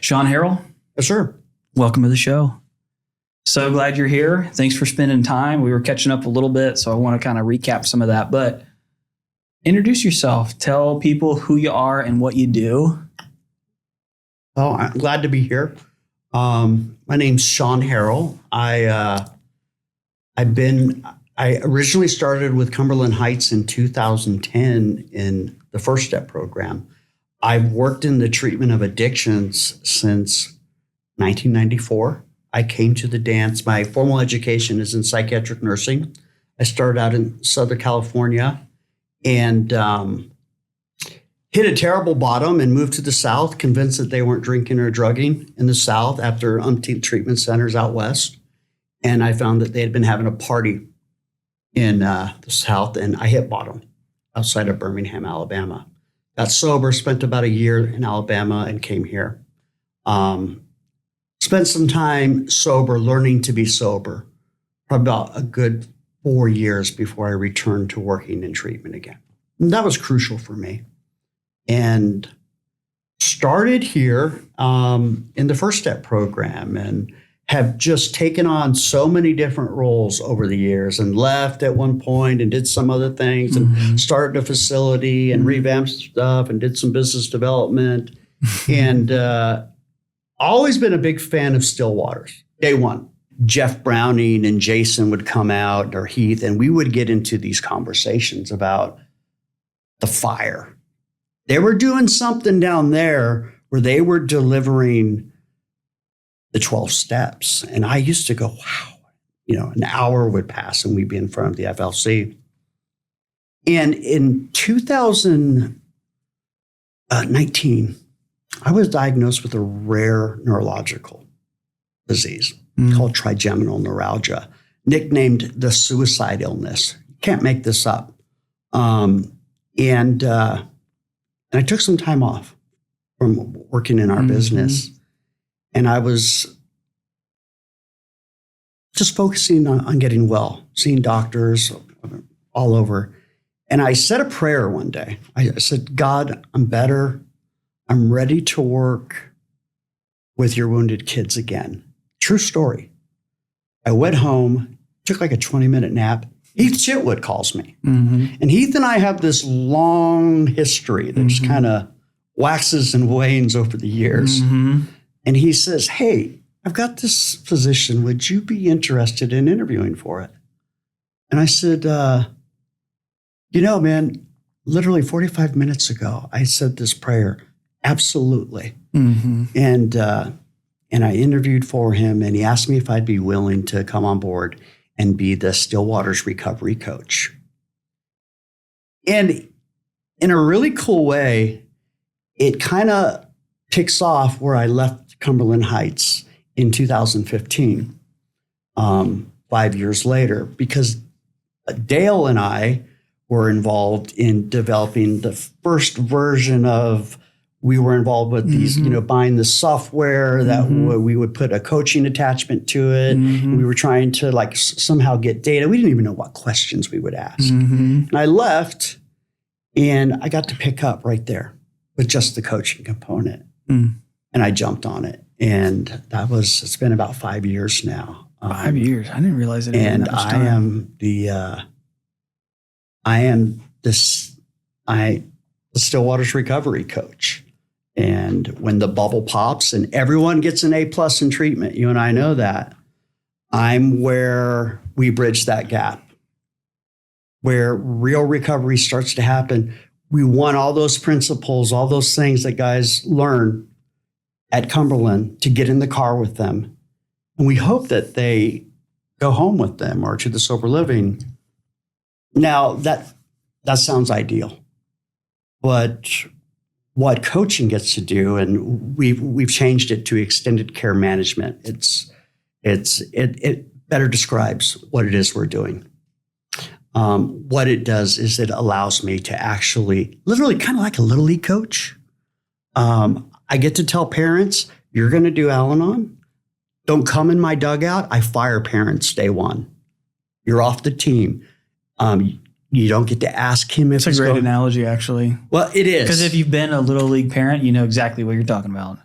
Sean Harrell, Yes, sir. welcome to the show. So glad you're here. Thanks for spending time. We were catching up a little bit, so I want to kind of recap some of that. But introduce yourself. Tell people who you are and what you do. Oh, I'm glad to be here. My name's Sean Harrell. I originally started with Cumberland Heights in 2010 in the First Step program. I've worked in the treatment of addictions since 1994. I came to the dance. My formal education is in psychiatric nursing. I started out in Southern California and hit a terrible bottom and moved to the South, convinced that they weren't drinking or drugging in the South after umpteen treatment centers out West. And I found that they had been having a party in the South, and I hit bottom outside of Birmingham, Alabama. Got sober, spent about a year in Alabama and came here. Spent some time sober, learning to be sober, probably about a good 4 years before I returned to working in treatment again. And that was crucial for me. And started here in the First Step program and have just taken on so many different roles over the years and left at one point and did some other things and started a facility and revamped stuff and did some business development and always been a big fan of still waters. Day one, Jeff Browning and Jason would come out, or Heath, and we would get into these conversations about the fire. They were doing something down there where they were delivering the 12 steps. And I used to go, wow, an hour would pass and we'd be in front of the FLC. And in 2019, I was diagnosed with a rare neurological disease called trigeminal neuralgia, nicknamed the suicide illness. Can't make this up. And I took some time off from working in our business. And I was just focusing on getting well, seeing doctors all over. And I said a prayer one day. I said, God, I'm better. I'm ready to work with your wounded kids again. True story. I went home, took like a 20-minute nap. Heath Chitwood calls me. And Heath and I have this long history that just kind of waxes and wanes over the years. And he says, hey, I've got this position. Would you be interested in interviewing for it? And I said, man, literally 45 minutes ago, I said this prayer. Absolutely. And I interviewed for him, and he asked me if I'd be willing to come on board and be the Stillwater's recovery coach. And in a really cool way, it kind of kicks off where I left Cumberland Heights in 2015, 5 years later, because Dale and I were involved in developing the first version of, we were involved with these, buying the software that we would put a coaching attachment to it. We were trying to somehow get data. We didn't even know what questions we would ask. And I left and I got to pick up right there with just the coaching component. And I jumped on it. And it's been about 5 years now. 5 years. I didn't realize it. And I am the Stillwater's recovery coach. And when the bubble pops and everyone gets an A+ in treatment, you and I know that, I'm where we bridge that gap, where real recovery starts to happen. We want all those principles, all those things that guys learn at Cumberland to get in the car with them. And we hope that they go home with them or to the sober living. Now, that sounds ideal. But what coaching gets to do, and we've changed it to extended care management. It better describes what it is we're doing. What it does is it allows me to actually, literally kind of like a little league coach. I get to tell parents, you're going to do Al-Anon. Don't come in my dugout. I fire parents day one. You're off the team. You don't get to ask him if it's a great analogy, actually. Well, it is. Because if you've been a little league parent, you know exactly what you're talking about.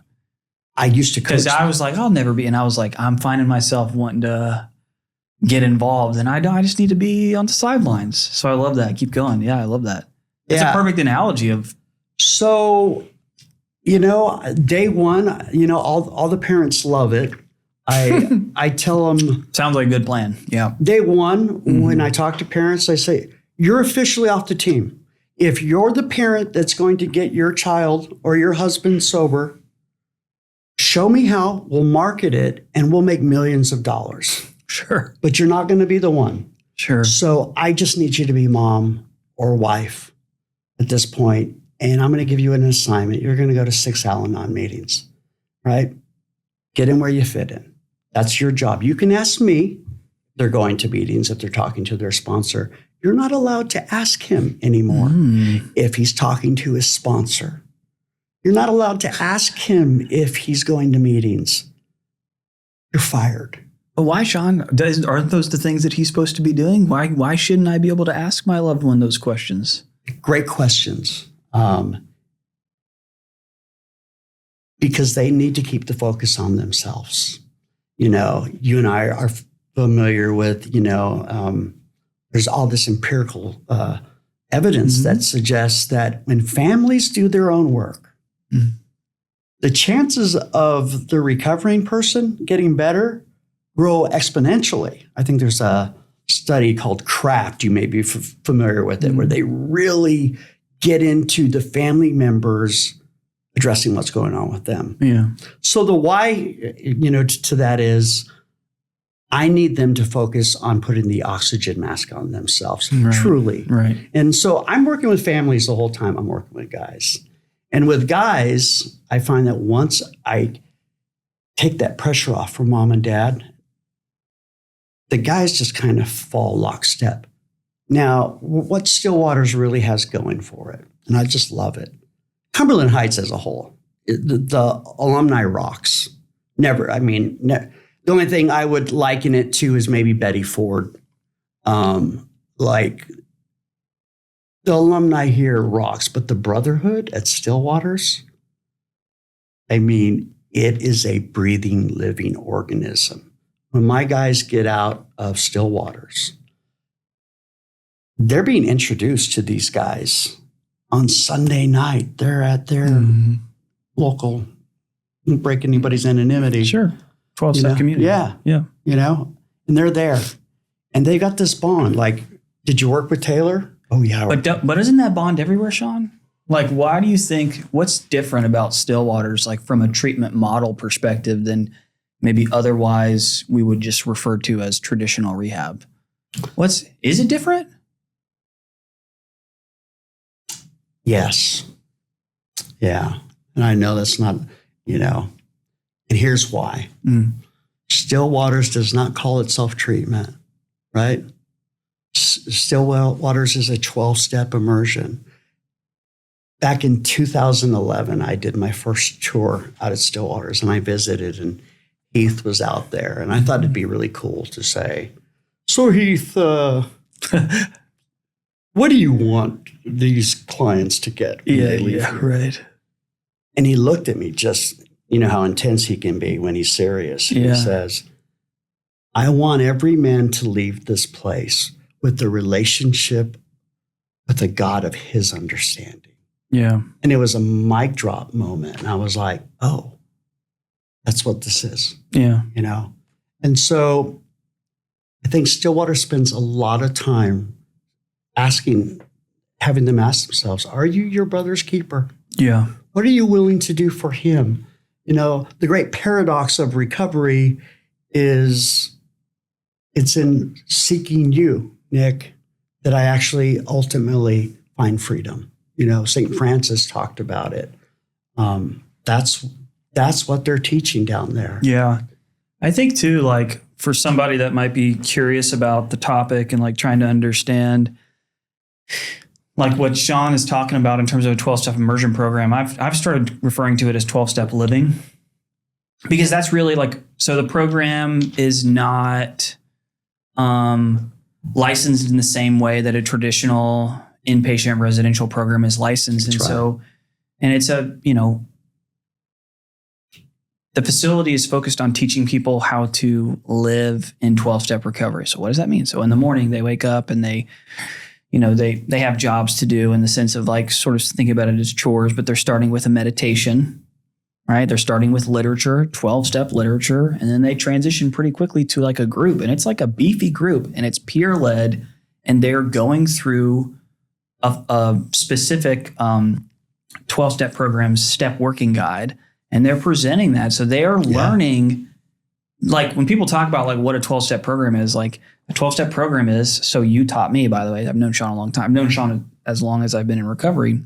I used to coach. Because I was like, I'll never be. And I was like, I'm finding myself wanting to get involved. And I just need to be on the sidelines. So I love that. Keep going. Yeah, I love that. It's a perfect analogy of. So, day one, all the parents love it. I tell them. Sounds like a good plan. Yeah. Day one, when I talk to parents, I say, you're officially off the team. If you're the parent that's going to get your child or your husband sober, show me how, we'll market it, and we'll make millions of dollars. Sure. But you're not going to be the one. Sure. So I just need you to be mom or wife at this point, and I'm going to give you an assignment. You're going to go to 6 Al-Anon meetings, right? Get in where you fit in. That's your job. You can ask me. They're going to meetings if they're talking to their sponsor. You're not allowed to ask him anymore if he's talking to his sponsor. You're not allowed to ask him if he's going to meetings. You're fired. But why, Sean? Aren't those the things that he's supposed to be doing? Why shouldn't I be able to ask my loved one those questions? Great questions. Because they need to keep the focus on themselves. You and I are familiar with, there's all this empirical evidence that suggests that when families do their own work, the chances of the recovering person getting better grow exponentially. I think there's a study called CRAFT, you may be familiar with it, where they really get into the family members addressing what's going on with them. Yeah. So the why, to that is, I need them to focus on putting the oxygen mask on themselves, truly. Right. And so I'm working with families the whole time. I'm working with guys. And with guys, I find that once I take that pressure off from mom and dad, the guys just kind of fall lockstep. Now, what Stillwaters really has going for it, and I just love it, Cumberland Heights as a whole, the alumni rocks. The only thing I would liken it to is maybe Betty Ford. Like the alumni here rocks, but the brotherhood at Stillwaters, it is a breathing, living organism. When my guys get out of Stillwaters, they're being introduced to these guys on Sunday night. They're at their local, don't break anybody's ananimity. Sure. 12-step community. Yeah. Yeah. And they're there. And they got this bond. Like, did you work with Taylor? Oh, yeah. But isn't that bond everywhere, Sean? Like, why do you think, what's different about Stillwaters, like from a treatment model perspective than maybe otherwise we would just refer to as traditional rehab? Is it different? Yes. Yeah. And I know that's not, and here's why. Stillwaters does not call itself treatment, right? Stillwaters is a 12-step immersion. Back in 2011, I did my first tour out at Stillwaters, and I visited, and Heath was out there. And I thought it'd be really cool to say, so Heath, what do you want these clients to get when they leave here? Right. And he looked at me, just, how intense he can be when he's serious. He says, I want every man to leave this place with the relationship with the God of his understanding. Yeah. And it was a mic drop moment. And I was like, oh, that's what this is. Yeah. And so I think Stillwater spends a lot of time having them ask themselves, are you your brother's keeper? Yeah. What are you willing to do for him? The great paradox of recovery is it's in seeking you, Nick, that I actually ultimately find freedom. St. Francis talked about it. That's what they're teaching down there. Yeah. I think too, like for somebody that might be curious about the topic and like trying to understand like what Sean is talking about in terms of a 12-step immersion program, I've started referring to it as 12-step living, because that's really like, so the program is not licensed in the same way that a traditional inpatient residential program is licensed. That's right. So, and it's The facility is focused on teaching people how to live in 12-step recovery. So what does that mean? So in the morning they wake up and they have jobs to do in the sense of like sort of thinking about it as chores, but they're starting with a meditation, right? They're starting with literature, 12-step literature, and then they transition pretty quickly to like a group. And it's like a beefy group and it's peer-led, and they're going through a specific 12-step program's step working guide, and they're presenting that. So they are learning, like when people talk about like what a 12-step program is, like a 12-step program is, so you taught me, by the way, I've known Sean a long time. I've known Sean as long as I've been in recovery.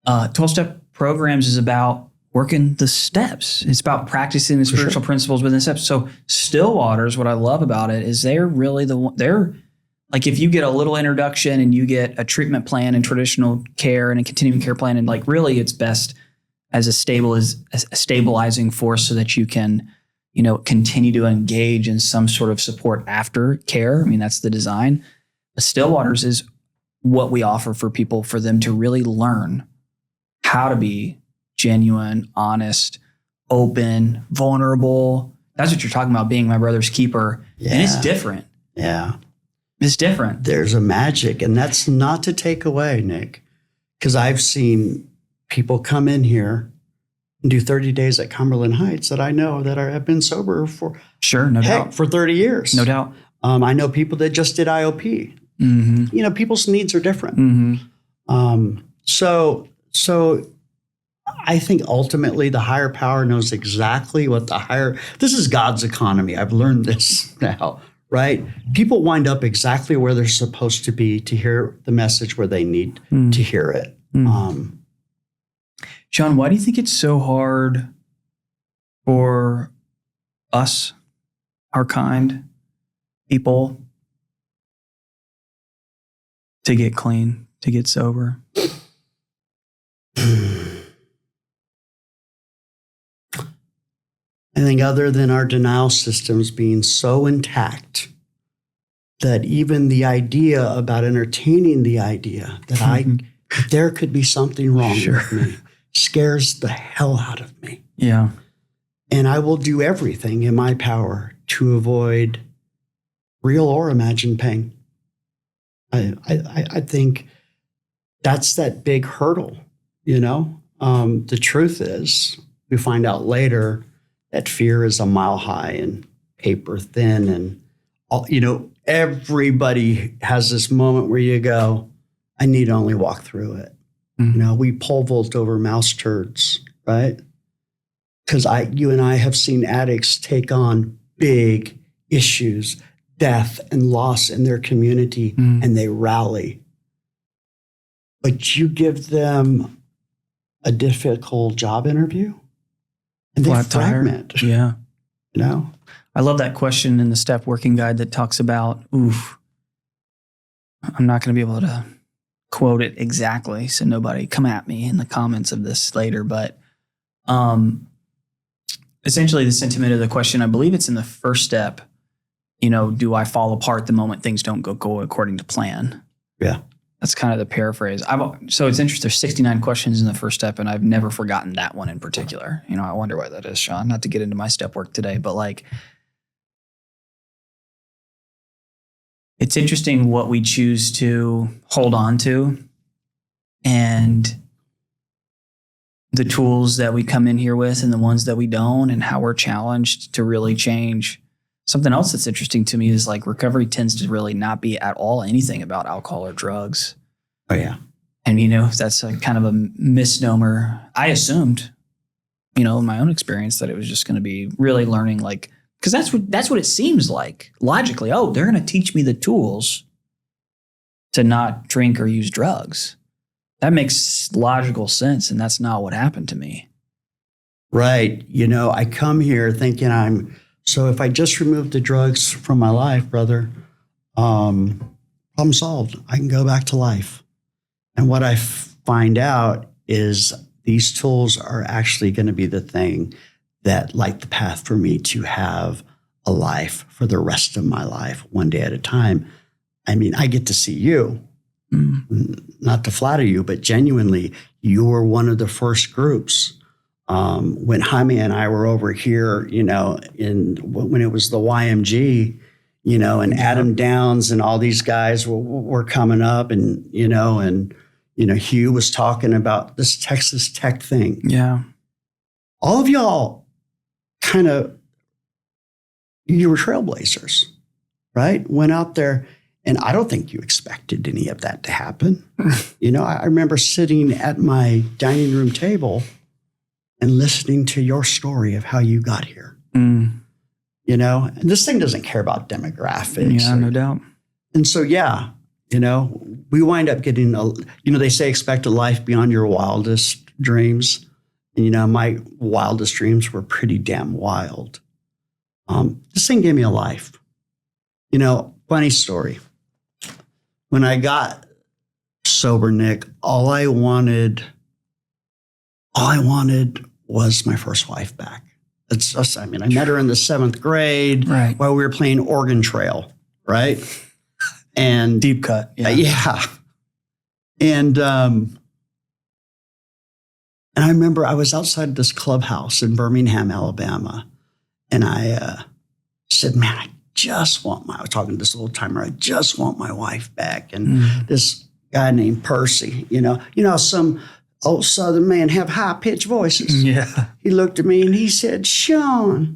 12-step programs is about working the steps. It's about practicing the spiritual principles within the steps. So Stillwater's, what I love about it is they're really they're like, if you get a little introduction and you get a treatment plan and traditional care and a continuing care plan, and like really it's best as a stabilizing force so that you can, continue to engage in some sort of support after care. I mean, that's the design. But Stillwater's is what we offer for people, for them to really learn how to be genuine, honest, open, vulnerable. That's what you're talking about, being my brother's keeper. Yeah. And it's different. Yeah. It's different. There's a magic, and that's not to take away, Nick, because I've seen people come in here and do 30 days at Cumberland Heights that I know that have been sober for doubt. For 30 years. No doubt. I know people that just did IOP. Mm-hmm. People's needs are different. Mm-hmm. So I think ultimately the higher power knows exactly what this is God's economy. I've learned this now, right? People wind up exactly where they're supposed to be to hear the message where they need to hear it. Sean, why do you think it's so hard for us, our kind people, to get clean, to get sober? I think other than our denial systems being so intact that even the idea about entertaining the idea that there could be something wrong with me scares the hell out of me. Yeah. And I will do everything in my power to avoid real or imagined pain. I think that's that big hurdle, The truth is, we find out later that fear is a mile high and paper thin, and everybody has this moment where you go, I need only walk through it. We pole vault over mouse turds, right? Because you and I have seen addicts take on big issues, death and loss in their community, and they rally. But you give them a difficult job interview, and they fragment. Yeah. I love that question in the step working guide that talks about, I'm not going to be able to quote it exactly, so nobody come at me in the comments of this later, but essentially the sentiment of the question, I believe it's in the first step, do I fall apart the moment things don't go according to plan? Yeah. That's kind of the paraphrase. So it's interesting. There's 69 questions in the first step, and I've never forgotten that one in particular. I wonder why that is, Sean. Not to get into my step work today, but like, it's interesting what we choose to hold on to and the tools that we come in here with and the ones that we don't, and how we're challenged to really change. Something else that's interesting to me is like recovery tends to really not be at all anything about alcohol or drugs. Oh, yeah. And, that's a kind of a misnomer. I assumed, in my own experience, that it was just going to be really learning, like, because that's what it seems like logically. Oh, they're going to teach me the tools to not drink or use drugs. That makes logical sense, and that's not what happened to me. Right. I come here thinking so if I just remove the drugs from my life, brother, problem solved. I can go back to life. And what I find out is these tools are actually going to be the thing that light the path for me to have a life for the rest of my life, one day at a time. I mean, I get to see you, not to flatter you, but genuinely, you were one of the first groups When Jaime and I were over here, when it was the YMG, and Adam Downs and all these guys were coming up, and Hugh was talking about this Texas Tech thing. Yeah. All of y'all you were trailblazers, right? Went out there, and I don't think you expected any of that to happen. I remember sitting at my dining room table and listening to your story of how you got here. And this thing doesn't care about demographics. Yeah, no doubt. And so, we wind up getting, they say expect a life beyond your wildest dreams. And, my wildest dreams were pretty damn wild. This thing gave me a life. Funny story. When I got sober, Nick, all I wanted was my first wife back. I met her in the 7th grade while we were playing Oregon Trail, right? And deep cut. Yeah. Yeah. And I remember I was outside this clubhouse in Birmingham, Alabama. And I said, man, I was talking to this old timer, I just want my wife back. And this guy named Percy, some old Southern men have high-pitched voices. Yeah. He looked at me and he said, Sean,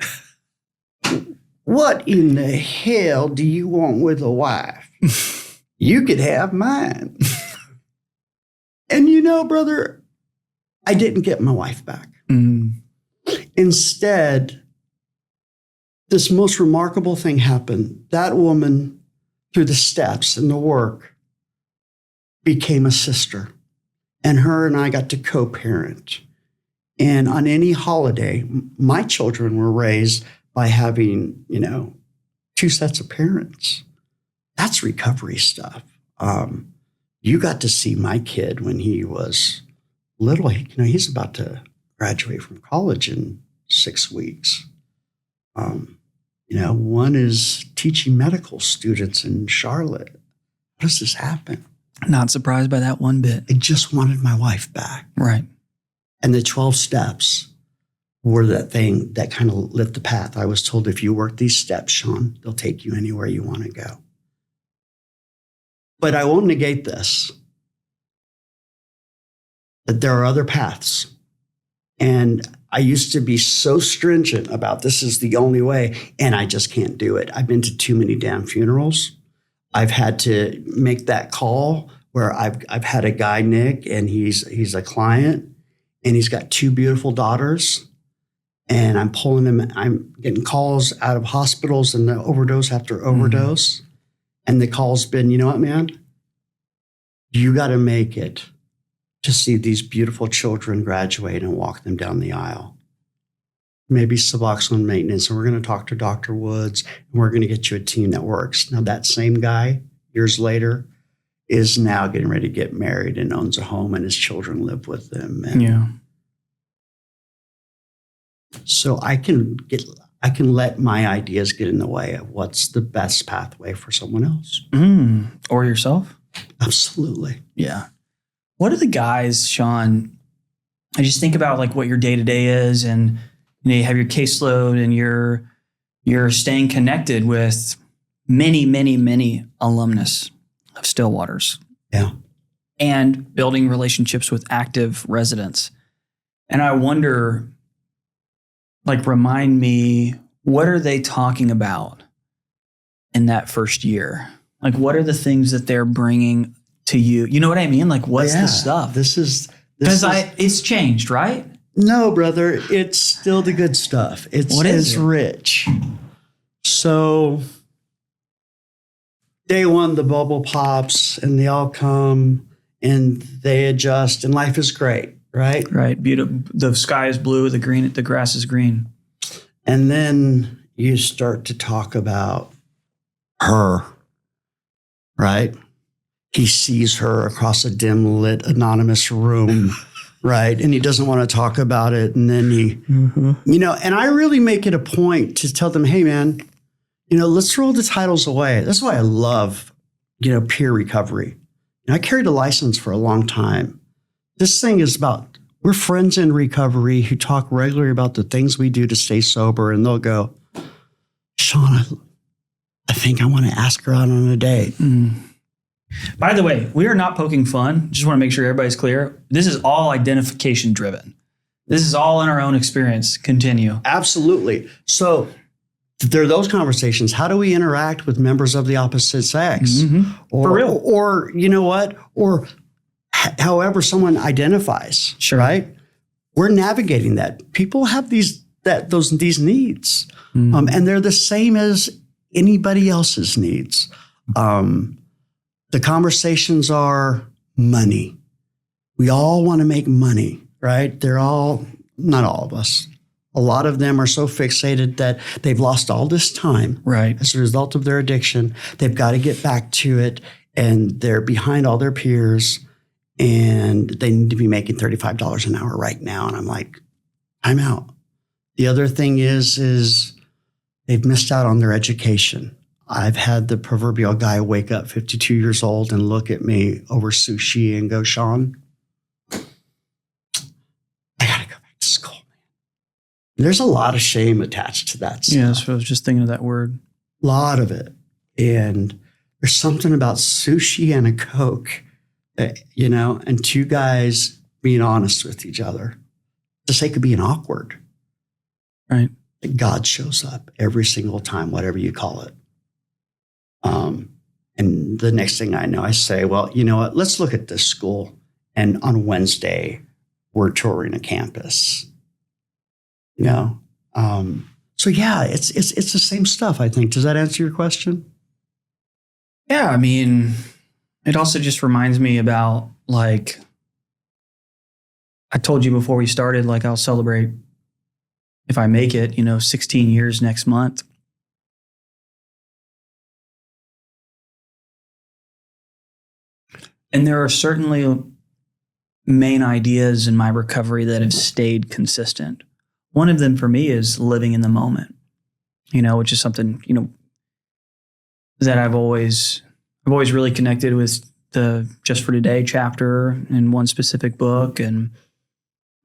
what in the hell do you want with a wife? You could have mine. And brother, I didn't get my wife back. Instead, this most remarkable thing happened. That woman, through the steps and the work, became a sister. And her and I got to co-parent. And on any holiday, my children were raised by having, 2 sets of parents. That's recovery stuff. You got to see my kid when he was little. He's about to graduate from college in 6 weeks. One is teaching medical students in Charlotte. How does this happen? Not surprised by that one bit. I just wanted my wife back. Right. And the 12 steps were that thing that kind of lit the path. I was told, if you work these steps, Sean, they'll take you anywhere you want to go. But I won't negate this, that there are other paths. And I used to be so stringent about this is the only way, and I just can't do it. I've been to too many damn funerals. I've had to make that call where I've had a guy, Nick, and he's a client, and he's got 2 beautiful daughters, and I'm pulling him. I'm getting calls out of hospitals and the overdose after overdose, and the call's been, you know what, man? You got to make it to see these beautiful children graduate and walk them down the aisle. Maybe Suboxone maintenance, and we're going to talk to Dr. Woods, and we're going to get you a team that works. Now, that same guy, years later, is now getting ready to get married and owns a home, and his children live with them. And so I can let my ideas get in the way of what's the best pathway for someone else. Or yourself? Absolutely. Yeah. What are the guys, Sean? I just think about like what your day-to-day is, and you have your caseload, and you're staying connected with many, many, many alumnus of Stillwaters. Yeah. And building relationships with active residents. And I wonder, remind me, what are they talking about in that first year? What are the things that they're bringing to you? You know what I mean? What's the stuff? Because it's changed, right? No, brother, it's still the good stuff. It's rich. So day one, the bubble pops and they all come and they adjust and life is great, right? Right. Beautiful. The sky is blue, the grass is green. And then you start to talk about her, right? He sees her across a dim lit anonymous room, right? And he doesn't want to talk about it. And then and I really make it a point to tell them, hey man, let's throw the titles away. That's why I love, peer recovery. I carried a license for a long time. This thing is about We're friends in recovery who talk regularly about the things we do to stay sober, and they'll go, Sean, I think I want to ask her out on a date. By the way, we are not poking fun. Just want to make sure everybody's clear. This is all identification driven. This is all in our own experience. Continue. Absolutely. So there are those conversations. How do we interact with members of the opposite sex? Or, For real. Or you know what? Or however someone identifies, Sure. right? We're navigating that. People have these needs, and they're the same as anybody else's needs. The conversations are money. We all want to make money, right? Not all of us. A lot of them are so fixated that they've lost all this time Right. as a result of their addiction. They've got to get back to it, and they're behind all their peers, and they need to be making $35 an hour right now. And I'm like, I'm out. The other thing is they've missed out on their education. I've had the proverbial guy wake up 52 years old and look at me over sushi and go, Sean, I got to go back to school, man. There's a lot of shame attached to that stuff. Yeah, so I was just thinking of that word. A lot of it. And there's something about sushi and a Coke, and two guys being honest with each other for the sake of being awkward. Right. God shows up every single time, whatever you call it. And the next thing I know, I say, well, you know what? Let's look at this school. And on Wednesday, we're touring a campus. So yeah, it's the same stuff, I think. Does that answer your question? Yeah, I mean, it also just reminds me about, like, I told you before we started, like, I'll celebrate, if I make it, 16 years next month. And there are certainly main ideas in my recovery that have stayed consistent. One of them for me is living in the moment, which is something, that I've always really connected with the Just for Today chapter in one specific book. And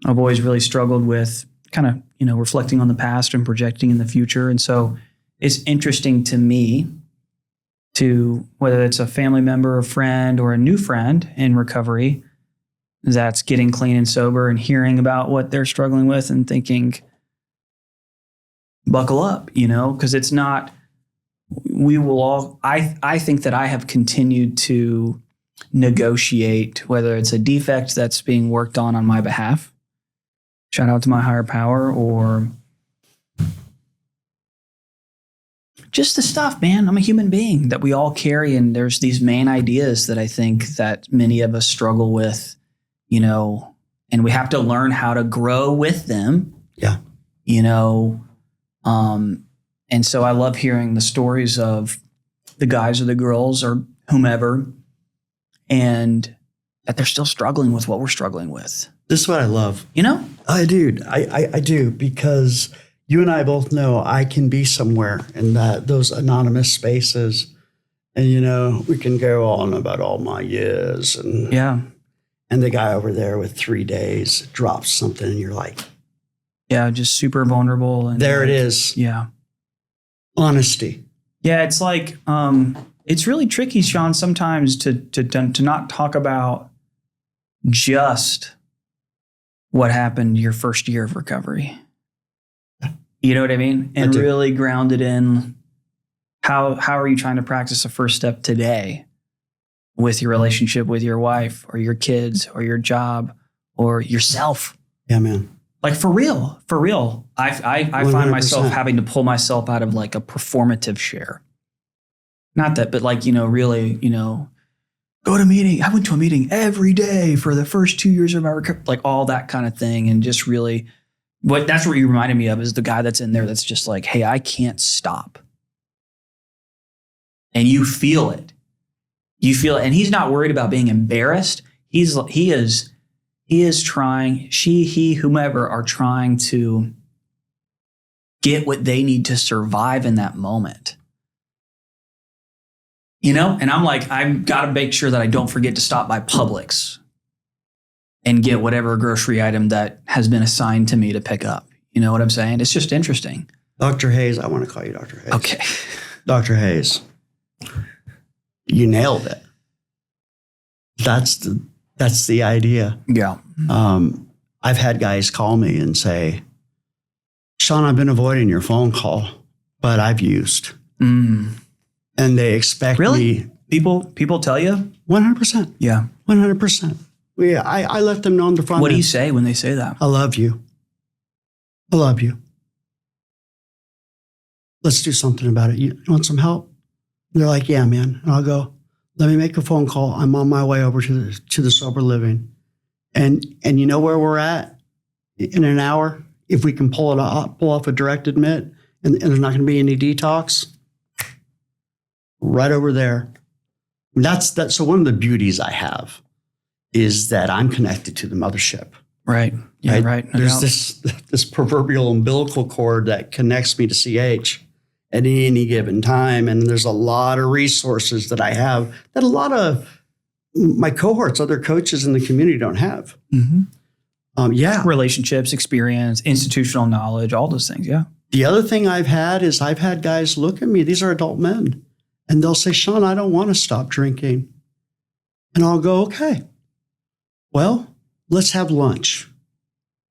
I've always really struggled with kind of, reflecting on the past and projecting in the future. And so it's interesting to me to, whether it's a family member, a friend, or a new friend in recovery that's getting clean and sober and hearing about what they're struggling with and thinking, buckle up, because it's not, we will all, I think that I have continued to negotiate whether it's a defect that's being worked on my behalf, shout out to my higher power, or just the stuff, man. I'm a human being that we all carry. And there's these main ideas that I think that many of us struggle with, and we have to learn how to grow with them. Yeah. And so I love hearing the stories of the guys or the girls or whomever, and that they're still struggling with what we're struggling with. This is what I love. I do, because you and I both know I can be somewhere in those anonymous spaces, and we can go on about all my years, and and the guy over there with 3 days drops something, and you're like, just super vulnerable. And there it is. Yeah, honesty. Yeah, it's like it's really tricky, Sean, sometimes to not talk about just what happened your first year of recovery. You know what I mean? And really ground it in how are you trying to practice a first step today with your relationship with your wife or your kids or your job or yourself? Yeah, man. Like for real. I find myself having to pull myself out of like a performative share. Not that, but like, really, go to a meeting. I went to a meeting every day for the first 2 years of my recovery, like all that kind of thing. And just really, that's what you reminded me of, is the guy that's in there that's just like, hey, I can't stop. And you feel it. And he's not worried about being embarrassed. He is trying, he, whomever are trying to get what they need to survive in that moment. And I'm like, I've got to make sure that I don't forget to stop by Publix and get whatever grocery item that has been assigned to me to pick up. You know what I'm saying? It's just interesting. Dr. Hayes, I want to call you Dr. Hayes. Okay. Dr. Hayes, you nailed it. That's the idea. Yeah. I've had guys call me and say, Sean, I've been avoiding your phone call, but I've used. And they expect me. People tell you? 100%. Yeah. 100%. Yeah, I let them know on the front end. What do you say when they say that? I love you. I love you. Let's do something about it. You want some help? And they're like, yeah, man. And I'll go, let me make a phone call. I'm on my way over to the sober living. And you know where we're at in an hour? If we can pull off a direct admit and there's not going to be any detox, right over there. That's so one of the beauties I have is that I'm connected to the mothership. Right. Yeah, right. No There's doubt. this proverbial umbilical cord that connects me to CH at any given time. And there's a lot of resources that I have that a lot of my cohorts, other coaches in the community don't have. Relationships, experience, institutional knowledge, all those things. Yeah. The other thing I've had guys look at me. These are adult men. And they'll say, Sean, I don't want to stop drinking. And I'll go, okay, well, let's have lunch.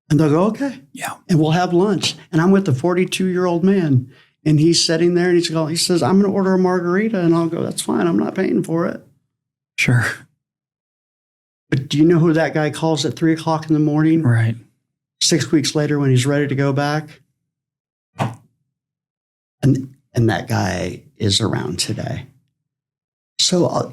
And they'll go, okay. Yeah. And we'll have lunch. And I'm with a 42-year-old man. And he's sitting there and he says, I'm going to order a margarita. And I'll go, that's fine. I'm not paying for it. Sure. But do you know who that guy calls at 3 o'clock in the morning? Right. 6 weeks later when he's ready to go back? And that guy is around today. So,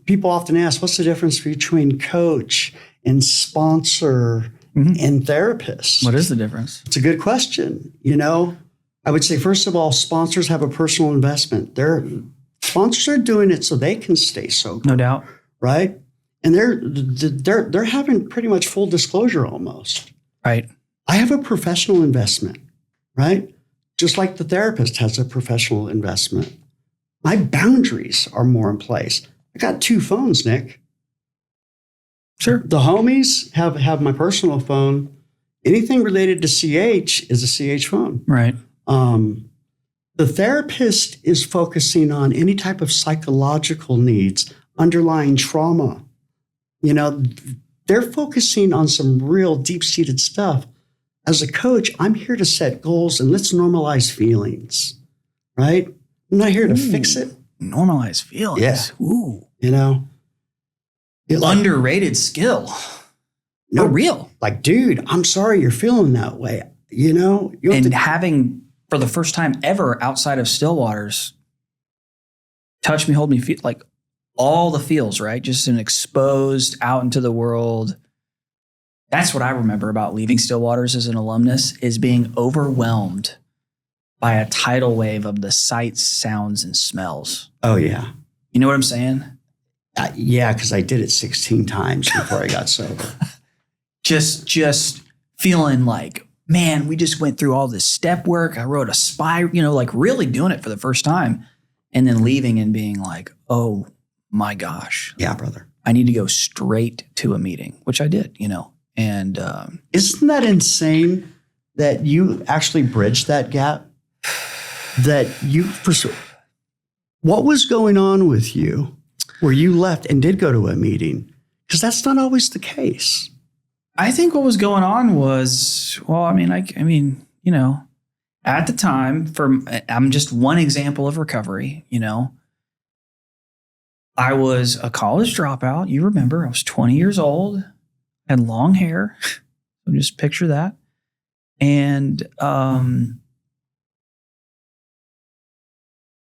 people often ask, what's the difference between coach and sponsor and therapist? What is the difference? It's a good question. I would say, first of all, sponsors have a personal investment. Sponsors are doing it so they can stay sober. No doubt. Right? And they're having pretty much full disclosure almost. Right. I have a professional investment, right? Just like the therapist has a professional investment. My boundaries are more in place. I got 2 phones, Nick. Sure. The homies have my personal phone. Anything related to CH is a CH phone. Right. The therapist is focusing on any type of psychological needs, underlying trauma. They're focusing on some real deep-seated stuff. As a coach, I'm here to set goals and let's normalize feelings, right? I'm not here to fix it. Normalize feelings. Yeah. Ooh. Underrated skill. No, real. Like, dude, I'm sorry you're feeling that way. Having, for the first time ever outside of Stillwater's, touch me, hold me, feel, like all the feels, right? Just an exposed out into the world. That's what I remember about leaving Stillwater's as an alumnus, is being overwhelmed by a tidal wave of the sights, sounds, and smells. Oh, yeah. You know what I'm saying? Yeah, because I did it 16 times before I got sober. Just feeling like, man, we just went through all this step work. I wrote a spy, like really doing it for the first time. And then leaving and being like, oh my gosh. Yeah, brother. I need to go straight to a meeting, which I did, And isn't that insane that you actually bridged that gap? What was going on with you where you left and did go to a meeting? Because that's not always the case. I think what was going on was, at the time, I'm just one example of recovery, I was a college dropout. You remember, I was 20 years old, had long hair. So just picture that. And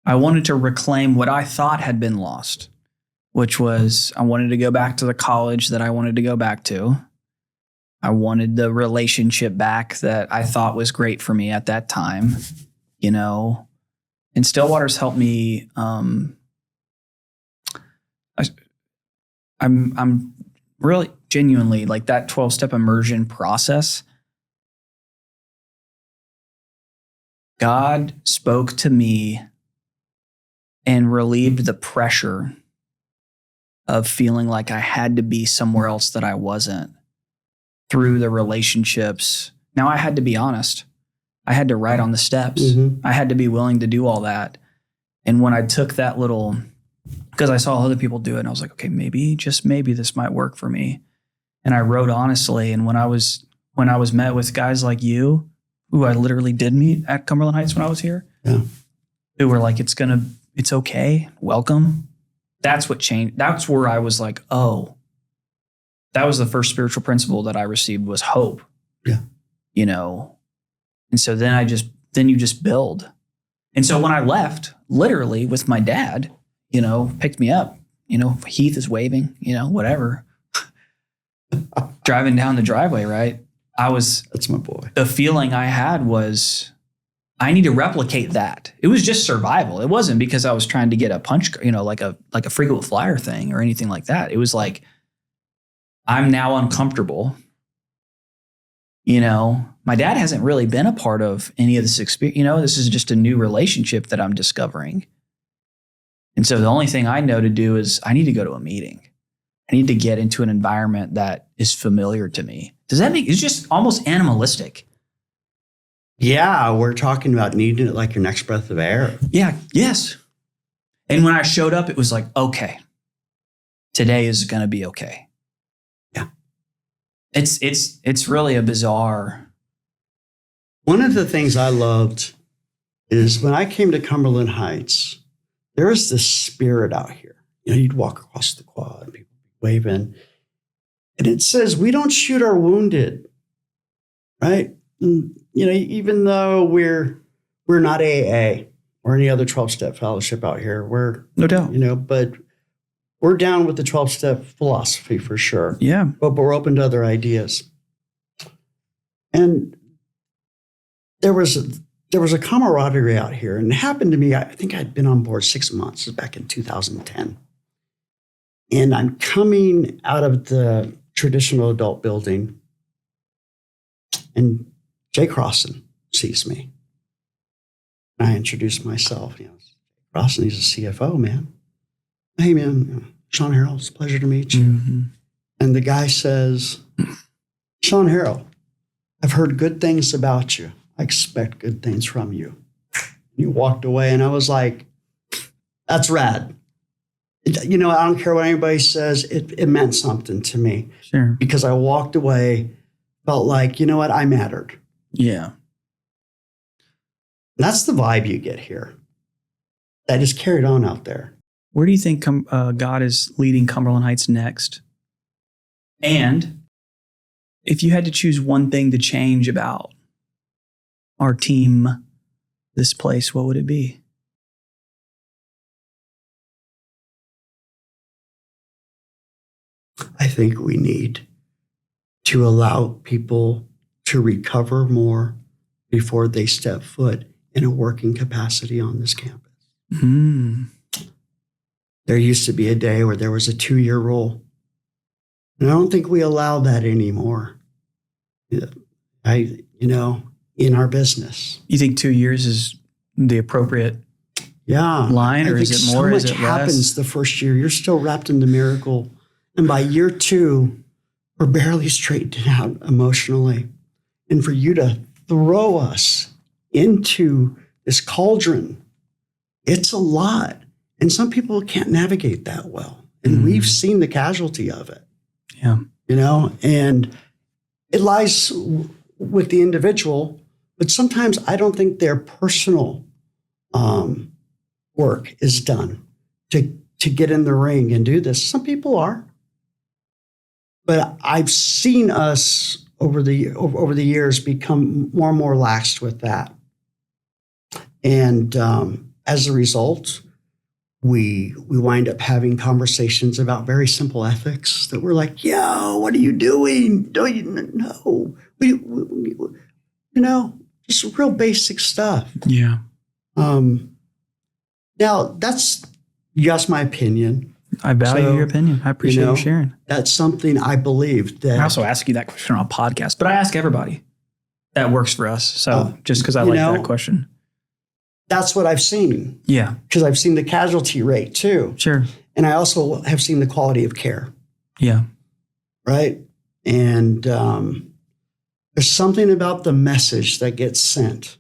I wanted to reclaim what I thought had been lost, which was I wanted to go back to the college that I wanted to go back to. I wanted the relationship back that I thought was great for me at that time, and Stillwater's helped me. I'm really genuinely like that 12-step immersion process. God spoke to me and relieved the pressure of feeling like I had to be somewhere else that I wasn't. through the relationships. Now I had to be honest. I had to write on the steps. I had to be willing to do all that. And when I took that little, because I saw other people do it, and I was like, okay, maybe, just maybe this might work for me. And I wrote honestly. And when I was met with guys like you, who I literally did meet at Cumberland Heights when I was here, who were like, it's okay, welcome. That's what changed. That's where I was like, oh, that was the first spiritual principle that I received, was hope. Yeah. And so then you just build. And so when I left, literally with my dad, picked me up, Heath is waving, whatever, driving down the driveway, right? That's my boy. The feeling I had was, I need to replicate that. It was just survival. It wasn't because I was trying to get a punch, like a frequent flyer thing or anything like that. It was like, I'm now uncomfortable. My dad hasn't really been a part of any of this experience. This is just a new relationship that I'm discovering. And so the only thing I know to do is I need to go to a meeting. I need to get into an environment that is familiar to me. Does that make, it's just almost animalistic. Yeah, we're talking about needing it like your next breath of air. Yeah, yes. And when I showed up, it was like, okay, today is going to be okay. Yeah. It's really a bizarre. One of the things I loved is when I came to Cumberland Heights, there was this spirit out here. You'd walk across the quad, people waving, and it says, we don't shoot our wounded, right? And, even though we're not AA or any other 12-step fellowship out here, we're no doubt, but we're down with the 12-step philosophy for sure. Yeah. But we're open to other ideas. And there was a camaraderie out here, and it happened to me. I think I'd been on board 6 months. It was back in 2010. And I'm coming out of the traditional adult building, and Jay Crossan sees me. And I introduce myself. Crossan, he's a CFO, man. Hey, man, Sean Harrell, it's a pleasure to meet you. Mm-hmm. And the guy says, Sean Harrell, I've heard good things about you. I expect good things from you. You walked away, and I was like, that's rad. I don't care what anybody says. It meant something to me. Sure. Because I walked away, felt like, you know what, I mattered. Yeah. That's the vibe you get here. That is carried on out there. Where do you think God is leading Cumberland Heights next? And if you had to choose one thing to change about our team, this place, what would it be? I think we need to allow people to recover more before they step foot in a working capacity on this campus. Mm. There used to be a day where there was a 2-year rule. And I don't think we allow that anymore. In our business. You think 2 years is the appropriate line, or is it more? So much is it happens less? the first year. You're still wrapped in the miracle. And by year 2, we're barely straightened out emotionally. And for you to throw us into this cauldron, it's a lot. And some people can't navigate that well. And we've seen the casualty of it. Yeah. And it lies with the individual, but sometimes I don't think their personal work is done to get in the ring and do this. Some people are. But I've seen us over the years become more and more laxed with that. And as a result, we wind up having conversations about very simple ethics that we're like, yo, what are you doing? Don't you know? Just real basic stuff. Yeah. Now, you asked my opinion. I value your opinion. I appreciate you sharing. That's something I believe that. I also ask you that question on a podcast, but I ask everybody that works for us. So just because I like that question. That's what I've seen. Yeah. Because I've seen the casualty rate too. Sure. And I also have seen the quality of care. Yeah. Right. And there's something about the message that gets sent,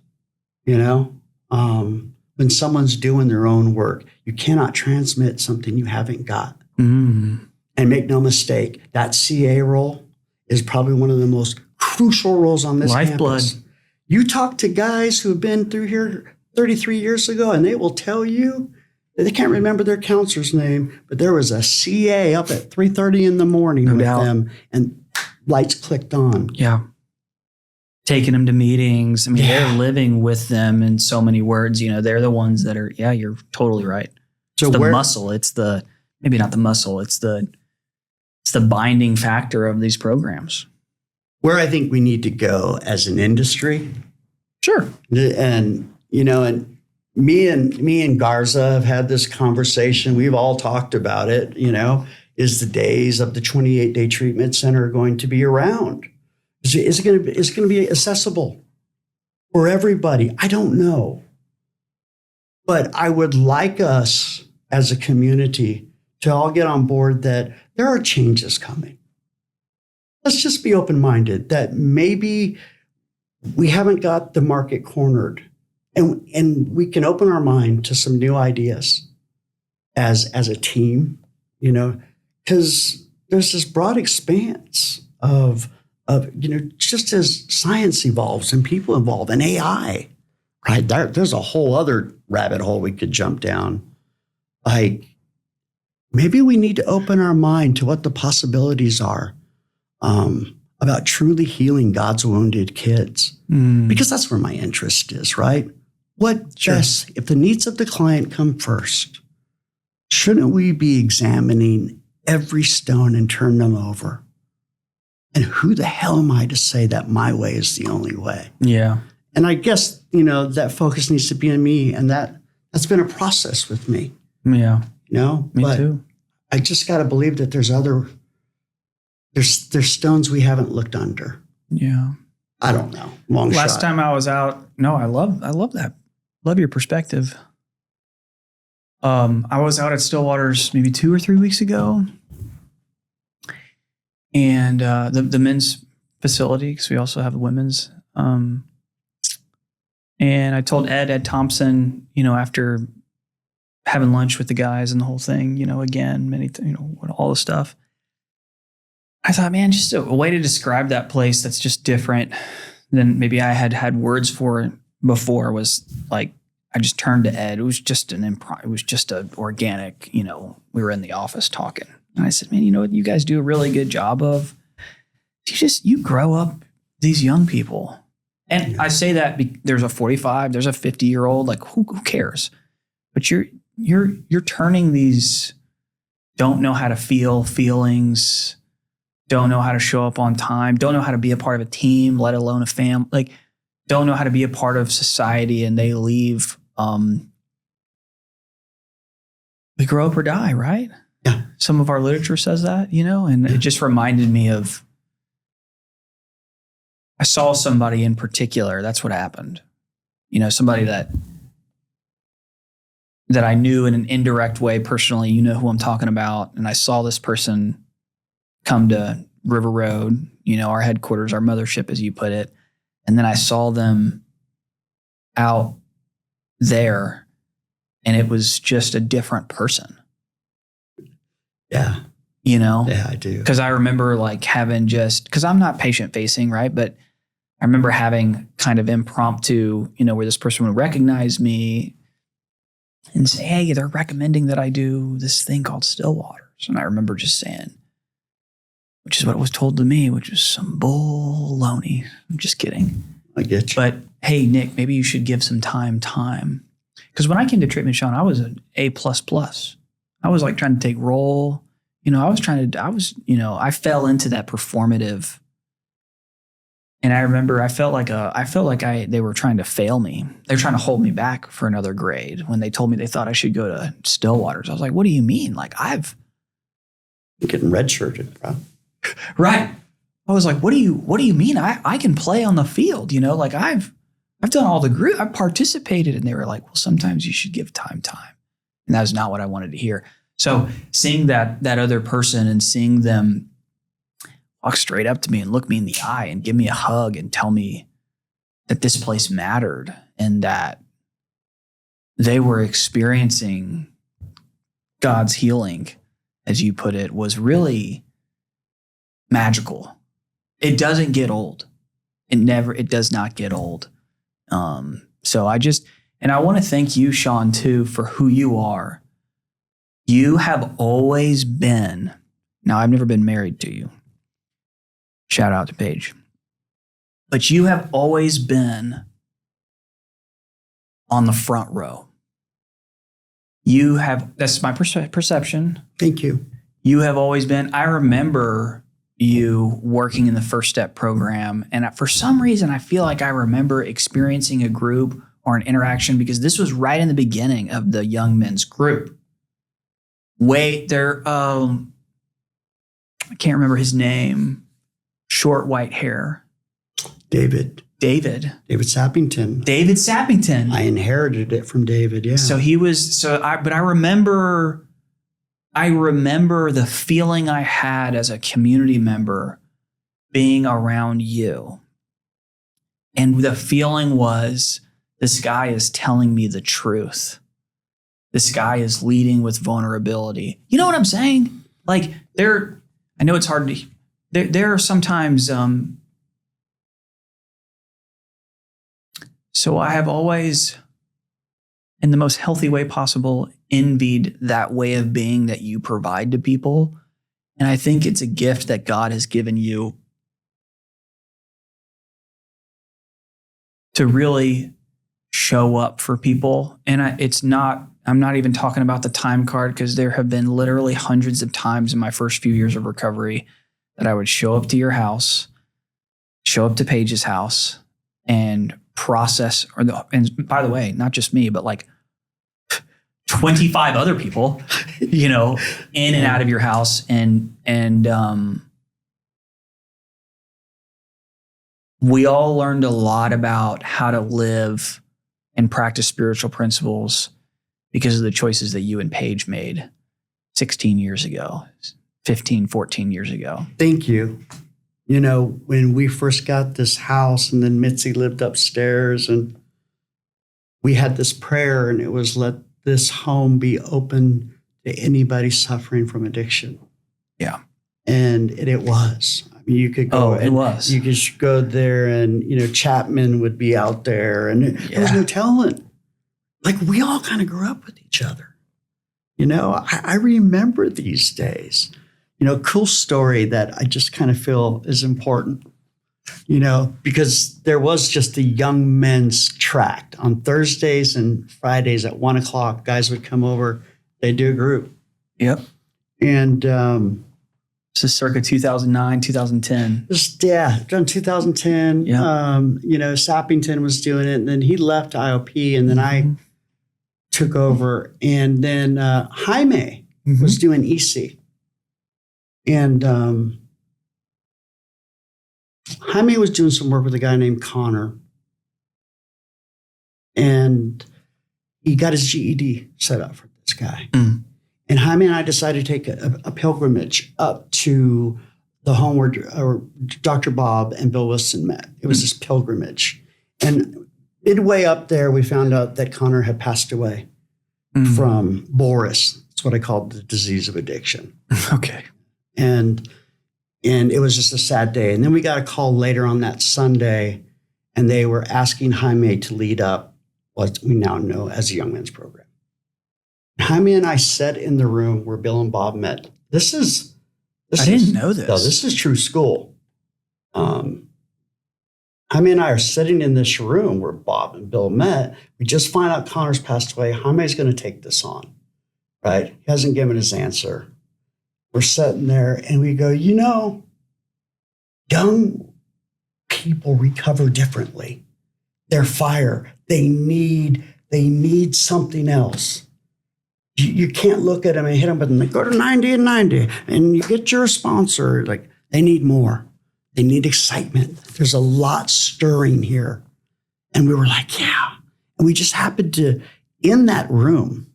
you know, when someone's doing their own work. You cannot transmit something you haven't got. Mm. And make no mistake, that CA role is probably one of the most crucial roles on this Lifeblood. campus. You talk to guys who have been through here 33 years ago, and they will tell you that they can't remember their counselor's name, but there was a CA up at 3:30 in the morning with them, and lights clicked on. Yeah. Taking them to meetings. I mean, they're living with them in so many words. You know, they're the ones that are, yeah, you're totally right. So it's the muscle. It's the, maybe not the muscle. It's the binding factor of these programs. Where I think we need to go as an industry. Sure. And, you know, and me and Garza have had this conversation. We've all talked about it, you know, is the days of the 28-day treatment center going to be around? Is it going to be accessible for everybody? I don't know. But I would like us as a community to all get on board that there are changes coming. Let's just be open-minded that maybe we haven't got the market cornered, and we can open our mind to some new ideas as a team, you know, because there's this broad expanse of, you know, just as science evolves and people evolve and AI, right? There's a whole other rabbit hole we could jump down. Like, maybe we need to open our mind to what the possibilities are about truly healing God's wounded kids. Because that's where my interest is, right? Yes, if the needs of the client come first, shouldn't we be examining every stone and turn them over? And who the hell am I to say that my way is the only way? Yeah. And I guess, you know, that focus needs to be on me, and that's been a process with me. Yeah. You know? Me too. I just got to believe that there's stones we haven't looked under. Yeah. I don't know. Long shot. Last time I was out, I love that. Love your perspective. I was out at Stillwater's maybe 2 or 3 weeks ago. And the men's facility, because we also have the women's. And I told Ed Thompson, you know, after having lunch with the guys and the whole thing, you know, again, all the stuff. I thought, man, just a way to describe that place that's just different than maybe I had words for it before was like, I just turned to Ed. It was just an organic, you know, we were in the office talking. And I said, man, you know what you guys do a really good job of? You grow up these young people. And I say that there's a 45, there's a 50-year-old, like who cares? But you're turning these don't know how to feel feelings, don't know how to show up on time, don't know how to be a part of a team, let alone a family, like don't know how to be a part of society, and they leave. We grow up or die, right? Yeah. Some of our literature says that, you know, and it just reminded me of, I saw somebody in particular, that's what happened. You know, somebody that I knew in an indirect way personally, you know who I'm talking about. And I saw this person come to River Road, you know, our headquarters, our mothership, as you put it. And then I saw them out there, and it was just a different person. Yeah. You know? Yeah, I do. Because I remember like having because I'm not patient facing, right? But I remember having kind of impromptu, you know, where this person would recognize me and say, hey, they're recommending that I do this thing called Stillwater's. And I remember just saying, which is what was told to me, which was some baloney. I'm just kidding. I get you. But hey, Nick, maybe you should give some time. Because when I came to treatment, Sean, I was an A++. I was like trying to take role. You know, I fell into that performative. And I remember I felt like they were trying to fail me. They were trying to hold me back for another grade when they told me they thought I should go to Stillwater's. I was like, what do you mean? Like I'm getting redshirted, bro. Right. I was like, what do you mean? I can play on the field, you know, like I've done all the group, I've participated. And they were like, well, sometimes you should give time. And that was not what I wanted to hear. So seeing that other person and seeing them, walk straight up to me and look me in the eye and give me a hug and tell me that this place mattered and that they were experiencing God's healing, as you put it, was really magical. It doesn't get old. It does not get old. So I want to thank you, Sean, too, for who you are. You have always been, now I've never been married to you. Shout out to Paige. But you have always been on the front row. That's my perception. Thank you. You have always been, I remember you working in the First Step program. And for some reason, I feel like I remember experiencing a group or an interaction because this was right in the beginning of the young men's group. I can't remember his name. Short white hair. David Sappington. I inherited it from David. Yeah. So I remember the feeling I had as a community member being around you. And the feeling was, this guy is telling me the truth. This guy is leading with vulnerability. You know what I'm saying? Like I know it's hard to, there are sometimes, so I have always, in the most healthy way possible, envied that way of being that you provide to people. And I think it's a gift that God has given you to really show up for people. And I'm not even talking about the time card, because there have been literally hundreds of times in my first few years of recovery that I would show up to your house, show up to Paige's house, and process, and by the way, not just me, but like 25 other people, in and out of your house. And we all learned a lot about how to live and practice spiritual principles because of the choices that you and Paige made 16 years ago, 15, 14 years ago. Thank you. When we first got this house, and then Mitzi lived upstairs, and we had this prayer, and it was, let this home be open to anybody suffering from addiction. Yeah. And it was. I mean, you could go. It was. You could go there, and Chapman would be out there, and there was no telling. Like, we all kind of grew up with each other. I remember these days. Cool story that I just kind of feel is important. Because there was just a young men's tract on Thursdays and Fridays at 1:00. Guys would come over. They'd do a group. Yep. And this is circa 2009, 2010. Around 2010. Yeah. Sappington was doing it, and then he left IOP, and then I took over, and then Jaime was doing EC, and Jaime was doing some work with a guy named Connor, and he got his GED set up for this guy. And Jaime and I decided to take a pilgrimage up to the home where Dr. Bob and Bill Wilson met. It was this pilgrimage. And midway up there, we found out that Connor had passed away from Boris. That's what I called the disease of addiction. Okay. And it was just a sad day. And then we got a call later on that Sunday, and they were asking Jaime to lead up what we now know as the Young Men's Program. Jaime and I sat in the room where Bill and Bob met. I didn't know this. No, this is true school. Jaime and I are sitting in this room where Bob and Bill met. We just find out Connor's passed away. Jaime's going to take this on, right? He hasn't given his answer. We're sitting there and we go, young people recover differently. They're fire. They need something else. You can't look at them and hit them, but they go to 90 and 90 and you get your sponsor. Like, they need more. They need excitement. There's a lot stirring here. And we were like, yeah. And we just happened to, in that room,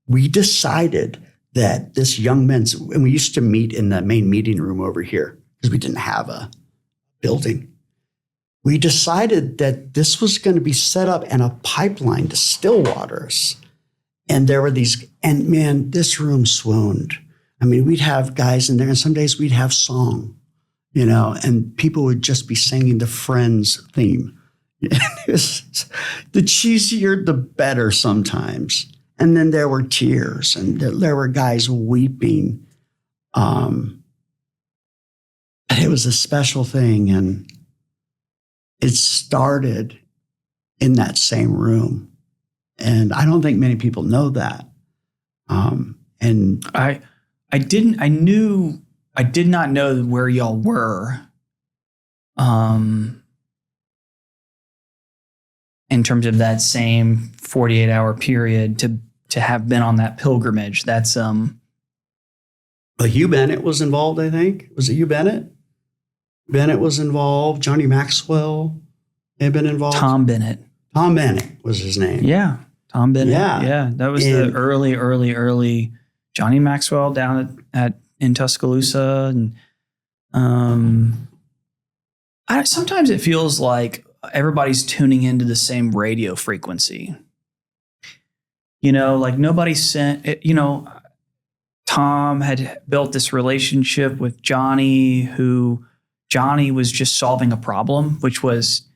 we decided that this young men's, and we used to meet in the main meeting room over here. because we didn't have a building. We decided that this was going to be set up in a pipeline to Stillwater's. And there were these, and man, this room swooned. I mean, we'd have guys in there, and some days we'd have song, and people would just be singing the Friends theme. It was, the cheesier, the better sometimes. And then there were tears, and there were guys weeping. But it was a special thing, and it started in that same room. And I don't think many people know that. And I did not know where y'all were. In terms of that same 48-hour period to have been on that pilgrimage. That's Hugh Bennett was involved, I think. Was it Hugh Bennett? Bennett was involved. Johnny Maxwell had been involved. Tom Bennett. Tom Bennett was his name. Yeah. Tom Bennett. Yeah. Yeah. That was the early Johnny Maxwell down in Tuscaloosa. And sometimes it feels like everybody's tuning into the same radio frequency. Like nobody sent it, Tom had built this relationship with Johnny, who Johnny was just solving a problem, which was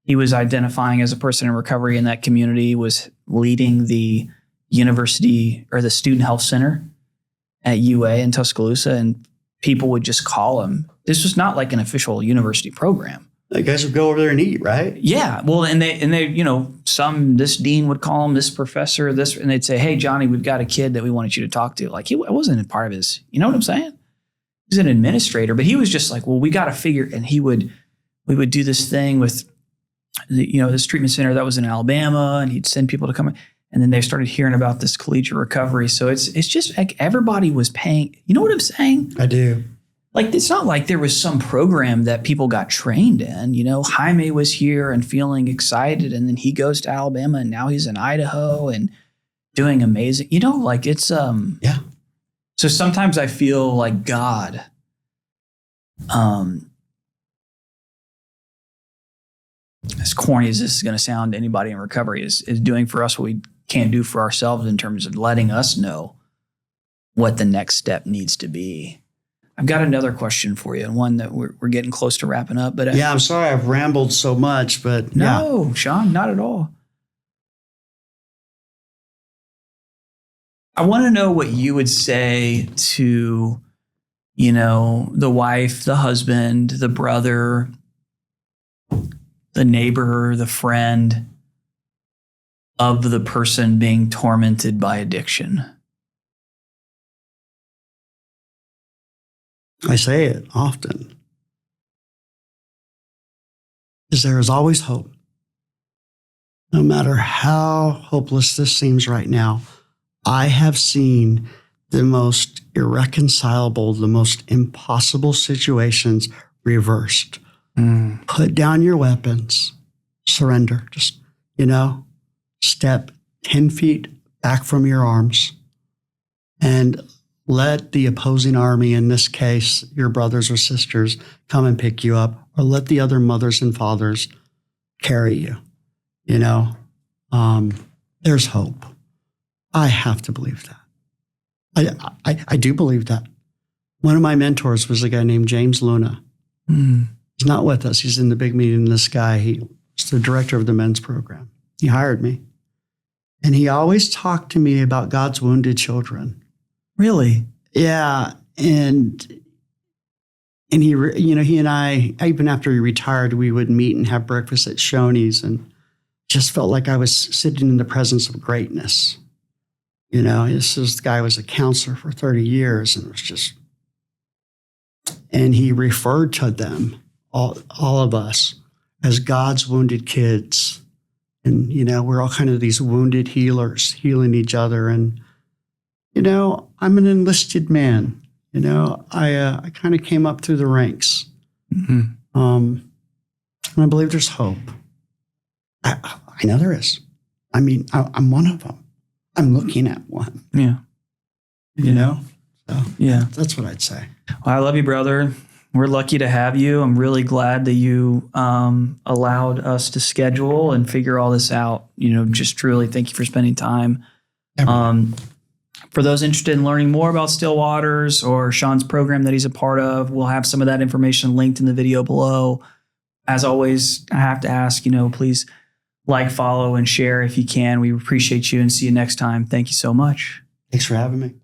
he was identifying as a person in recovery in that community, was leading the university or the student health center at UA in Tuscaloosa, and people would just call him. This was not like an official university program. The guys would go over there and eat, right? Yeah. Well, and they, this dean would call him, this professor, this, and they'd say, "Hey, Johnny, we've got a kid that we wanted you to talk to." Like, it wasn't a part of his, you know what I'm saying? He was an administrator, but he was just like, well, we got to figure, and we would do this thing with, this treatment center that was in Alabama, and he'd send people to come in. And then they started hearing about this collegiate recovery. So it's just like everybody was paying, you know what I'm saying? I do. Like, it's not like there was some program that people got trained in. Jaime was here and feeling excited, and then he goes to Alabama, and now he's in Idaho and doing amazing. It's yeah. So sometimes I feel like God, as corny as this is going to sound to anybody in recovery, is doing for us what we can't do for ourselves in terms of letting us know what the next step needs to be. I've got another question for you, and one that we're getting close to wrapping up. But I'm sorry I've rambled so much, but no, Sean, not at all. I want to know what you would say to, the wife, the husband, the brother, the neighbor, the friend of the person being tormented by addiction. I say it often, is there is always hope. No matter how hopeless this seems right now, I have seen the most irreconcilable, the most impossible situations reversed. Put down your weapons, surrender, just, step 10 feet back from your arms and let the opposing army, in this case, your brothers or sisters, come and pick you up, or let the other mothers and fathers carry you. There's hope. I have to believe that. I do believe that. One of my mentors was a guy named James Luna. He's not with us. He's in the big meeting in the sky. He was the director of the men's program. He hired me. And he always talked to me about God's wounded children. Really? Yeah. And he and I, even after he retired, we would meet and have breakfast at Shoney's, and just felt like I was sitting in the presence of greatness. This guy was a counselor for 30 years, and it was just, and he referred to them, all of us, as God's wounded kids. And, we're all kind of these wounded healers, healing each other. And, I'm an enlisted man. I kind of came up through the ranks. Mm-hmm. And I believe there's hope. I know there is. I mean, I'm one of them. I'm looking at one. Yeah. So, yeah. That's what I'd say. Well, I love you, brother. We're lucky to have you. I'm really glad that you allowed us to schedule and figure all this out. Just truly thank you for spending time. For those interested in learning more about Still Waters or Sean's program that he's a part of, we'll have some of that information linked in the video below. As always, I have to ask, please like, follow, and share if you can. We appreciate you and see you next time. Thank you so much. Thanks for having me.